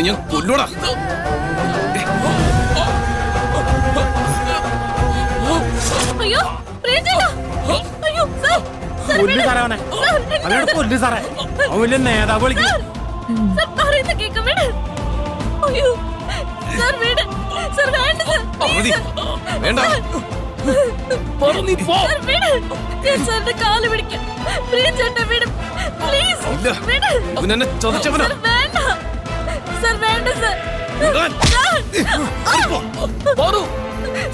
ഞാൻ കൊല്ലൂടാ. അയ്യോ അയ്യോ സാറേ അവൻ വലിയ നേതാവ് വിളിക്കുന്നു. അയ്യോ സാർ വീട് സാർ വേണ്ട വേണ്ട സാറിന്റെ കാല് പിടിക്കാം. ചേട്ടൻ വീട് പ്ലീസ്. ഇവനെന്നെ ചതച്ചവനാ. വേണ്ട സാർ വേണ്ട സാർ.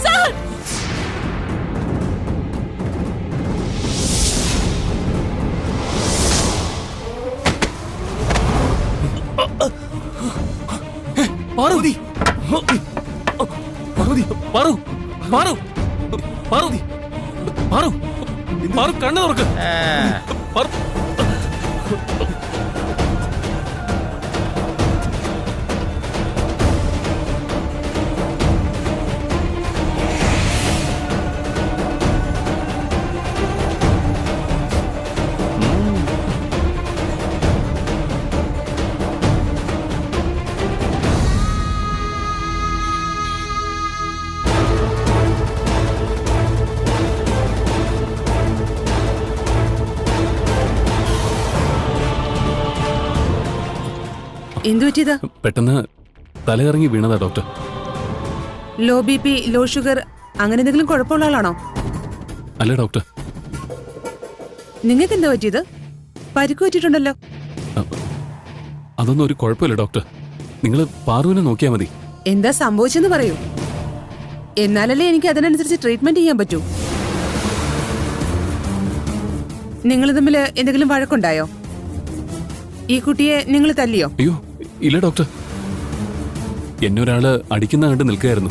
സാർ പാർവതി പാർവതി പാറു പാറു പാർവതി പാറു പാറു കണ്ണു തുറക്ക്. എന്തു പറ്റിയതാ? പെട്ടെന്ന് തലകറങ്ങി വീണതാ doctor. Low BP, low sugar അങ്ങനെ എന്തെങ്കിലും കുഴപ്പമുള്ള ആളാണോ? അല്ല ഡോക്ടർ. നിങ്ങൾക്ക് എന്താ പറ്റിയത്? പരിക്ക് പറ്റിയിട്ടുണ്ടല്ലോ. അതൊന്നും ഒരു കുഴപ്പമില്ല ഡോക്ടർ. നിങ്ങൾ പാറുവിനെ നോക്കിയാൽ മതി. എന്താ സംഭവിച്ചെന്ന് പറയൂ. എന്നാലല്ലേ എനിക്ക് അതിനനുസരിച്ച് ട്രീറ്റ്മെന്റ് ചെയ്യാൻ പറ്റൂ. നിങ്ങൾ തമ്മിൽ എന്തെങ്കിലും വഴക്കുണ്ടായോ? ഈ കുട്ടിയെ നിങ്ങൾ തല്ലിയോ? അയ്യോ ഇല്ല ഡോക്ടർ. എന്നെ ഒരാള് അടിക്കുന്ന കണ്ട് നിൽക്കുകയായിരുന്നു.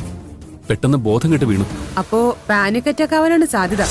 പെട്ടെന്ന് ബോധം കെട്ട് വീണു. അപ്പോ പാനിക് അറ്റാക്ക് ആവാനാണ് സാധ്യത.